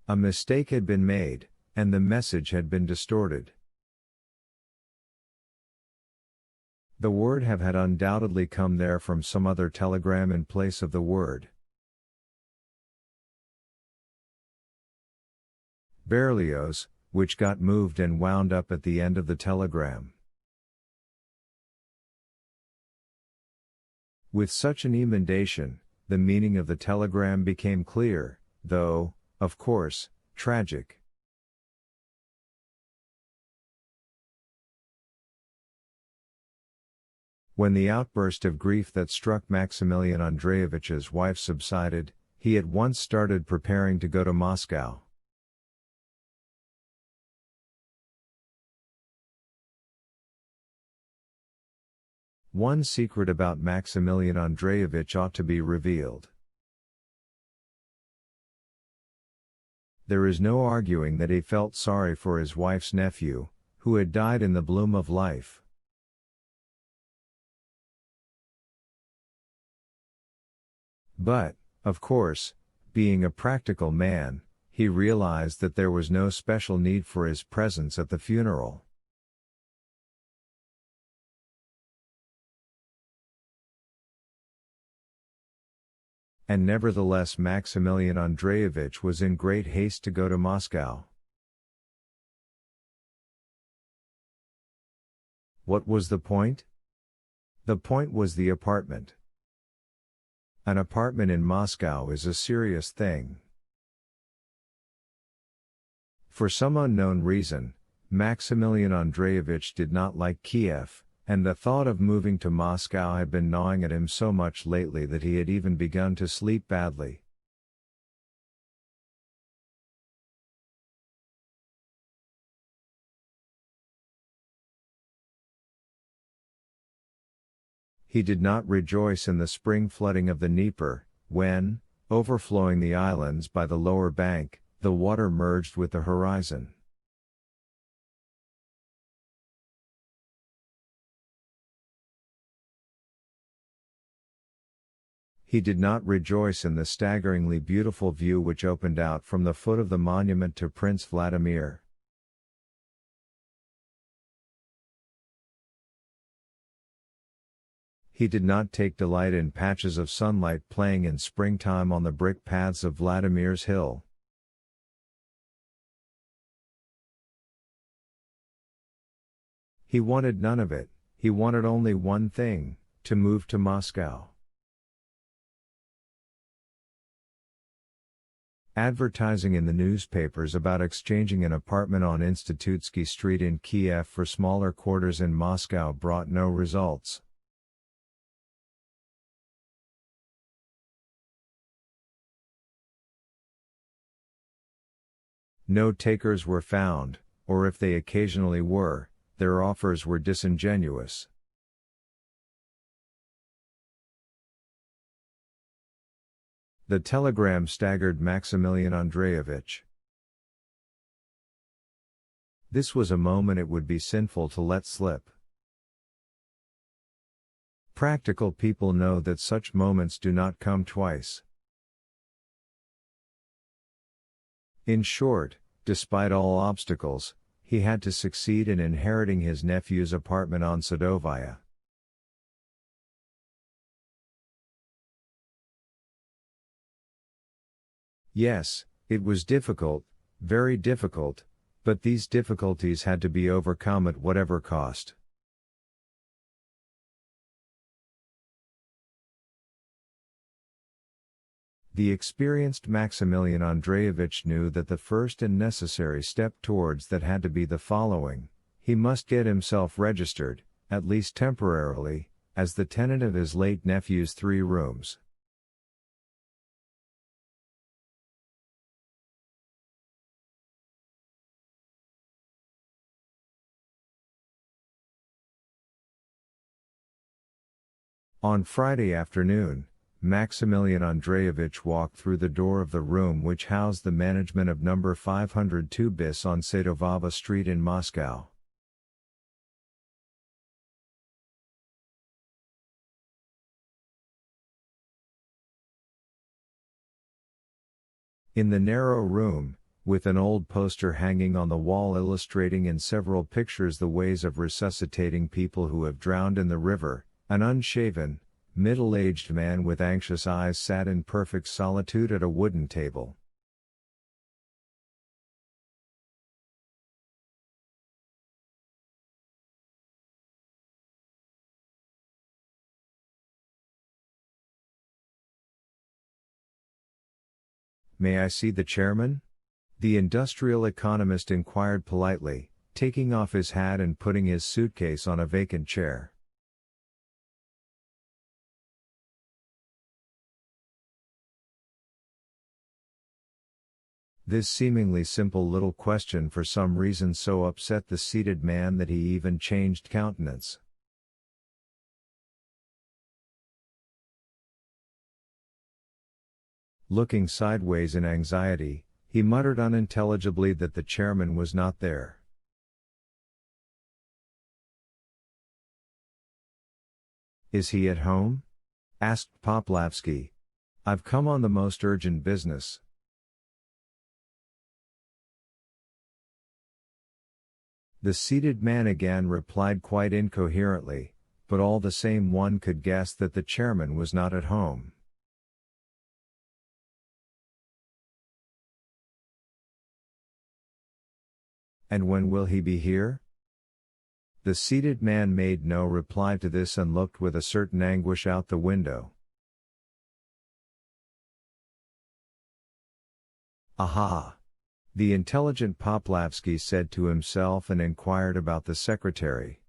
A mistake had been made, and the message had been distorted. The word have had undoubtedly come there from some other telegram in place of the word. Berlioz, which got moved and wound up at the end of the telegram. With such an emendation, the meaning of the telegram became clear, though, of course, tragic. When the outburst of grief that struck Maximilian Andreevich's wife subsided, he at once started preparing to go to Moscow. One secret about Maximilian Andreevich ought to be revealed. There is no arguing that he felt sorry for his wife's nephew, who had died in the bloom of life. But, of course, being a practical man, he realized that there was no special need for his presence at the funeral. And nevertheless Maximilian Andreevich was in great haste to go to Moscow. What was the point? The point was the apartment. An apartment in Moscow is a serious thing. For some unknown reason, Maximilian Andreevich did not like Kiev, and the thought of moving to Moscow had been gnawing at him so much lately that he had even begun to sleep badly. He did not rejoice in the spring flooding of the Dnieper, when, overflowing the islands by the lower bank, the water merged with the horizon. He did not rejoice in the staggeringly beautiful view which opened out from the foot of the monument to Prince Vladimir. He did not take delight in patches of sunlight playing in springtime on the brick paths of Vladimir's hill. He wanted none of it, he wanted only one thing, to move to Moscow. Advertising in the newspapers about exchanging an apartment on Institutsky Street in Kiev for smaller quarters in Moscow brought no results. No takers were found, or if they occasionally were, their offers were disingenuous. The telegram staggered Maximilian Andreevich. This was a moment it would be sinful to let slip. Practical people know that such moments do not come twice. In short, despite all obstacles, he had to succeed in inheriting his nephew's apartment on Sadovaya. Yes, it was difficult, very difficult, but these difficulties had to be overcome at whatever cost. The experienced Maximilian Andreevich knew that the first and necessary step towards that had to be the following: he must get himself registered, at least temporarily, as the tenant of his late nephew's 3 rooms. On Friday afternoon, Maximilian Andreevich walked through the door of the room which housed the management of number 502 bis on Sadovaya Street in Moscow. In the narrow room, with an old poster hanging on the wall illustrating in several pictures the ways of resuscitating people who have drowned in the river. An unshaven, middle-aged man with anxious eyes sat in perfect solitude at a wooden table. "May I see the chairman?" the industrial economist inquired politely, taking off his hat and putting his suitcase on a vacant chair. This seemingly simple little question for some reason so upset the seated man that he even changed countenance. Looking sideways in anxiety, he muttered unintelligibly that the chairman was not there. "Is he at home?" asked Poplavsky. "I've come on the most urgent business." The seated man again replied quite incoherently, but all the same one could guess that the chairman was not at home. "And when will he be here?" The seated man made no reply to this and looked with a certain anguish out the window. "Aha!" the intelligent Poplavsky said to himself and inquired about the secretary.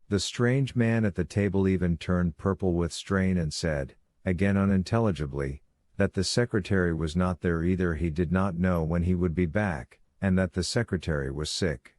The strange man at the table even turned purple with strain and said, again unintelligibly, that the secretary was not there either. He did not know when he would be back, and that the secretary was sick.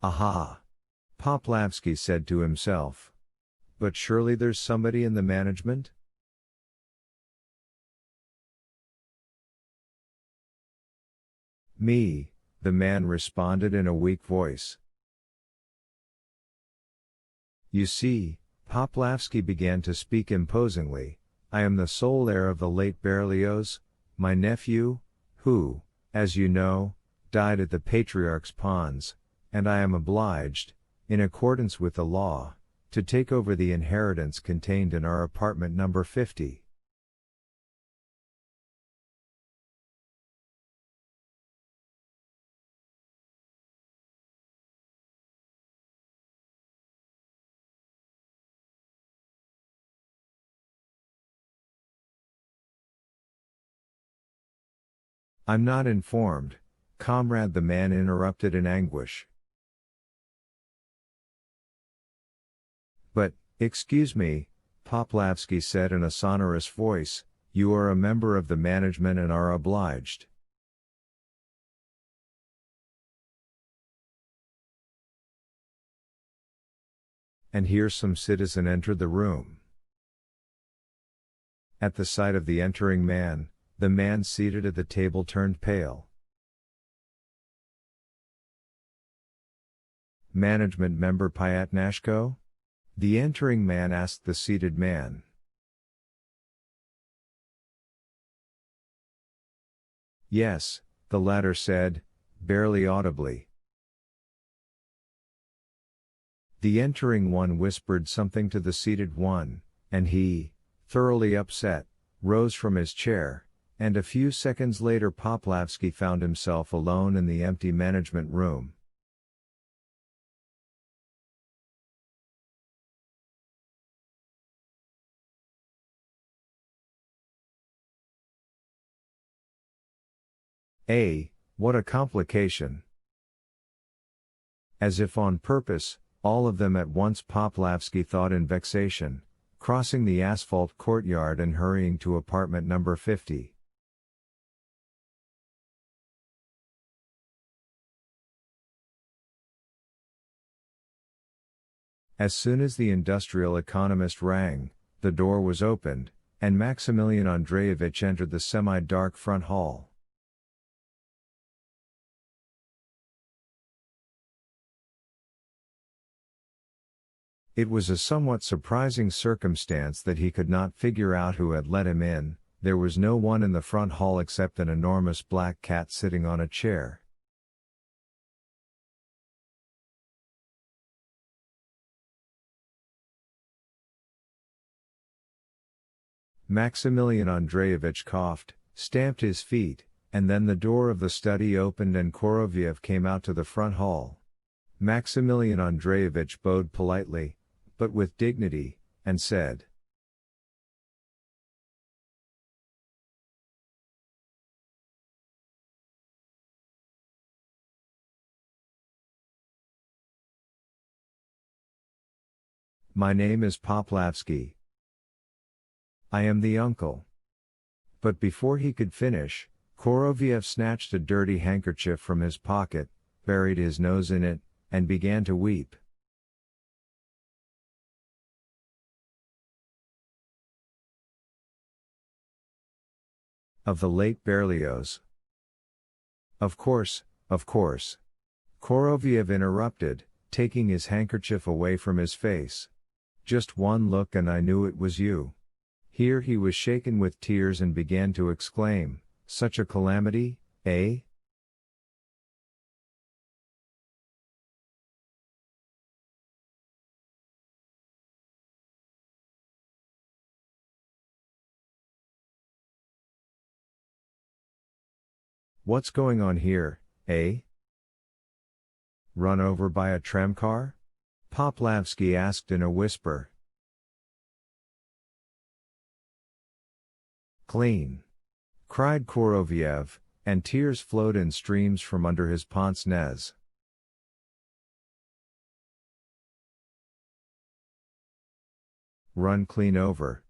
"Aha!" Poplavsky said to himself. "But surely there's somebody in the management?" "Me," the man responded in a weak voice. "You see," Poplavsky began to speak imposingly, "I am the sole heir of the late Berlioz, my nephew, who, as you know, died at the Patriarch's Ponds, and I am obliged, in accordance with the law, to take over the inheritance contained in our apartment number 50. "I'm not informed, comrade," the man interrupted in anguish. "But, excuse me," Poplavsky said in a sonorous voice, "you are a member of the management and are obliged." And here some citizen entered the room. At the sight of the entering man, the man seated at the table turned pale. "Management member Pyatnashko?" the entering man asked the seated man. "Yes," the latter said, barely audibly. The entering one whispered something to the seated one, and he, thoroughly upset, rose from his chair, and a few seconds later Poplavsky found himself alone in the empty management room. What a complication! As if on purpose, all of them at once, Poplavsky thought in vexation, crossing the asphalt courtyard and hurrying to apartment number 50. As soon as the industrial economist rang, the door was opened, and Maximilian Andreevich entered the semi-dark front hall. It was a somewhat surprising circumstance that he could not figure out who had let him in. There was no one in the front hall except an enormous black cat sitting on a chair. Maximilian Andreevich coughed, stamped his feet, and then the door of the study opened and Koroviev came out to the front hall. Maximilian Andreevich bowed politely, but with dignity, and said, "My name is Poplavsky. I am the uncle." But before he could finish, Koroviev snatched a dirty handkerchief from his pocket, buried his nose in it, and began to weep. Of the late Berlioz. Of course, of course. Koroviev interrupted, taking his handkerchief away from his face. "Just one look and I knew it was you." Here he was shaken with tears and began to exclaim, "Such a calamity, eh?" "What's going on here, eh? Run over by a tramcar?" Poplavsky asked in a whisper. "Clean!" cried Koroviev, and tears flowed in streams from under his pince-nez. "Run clean over,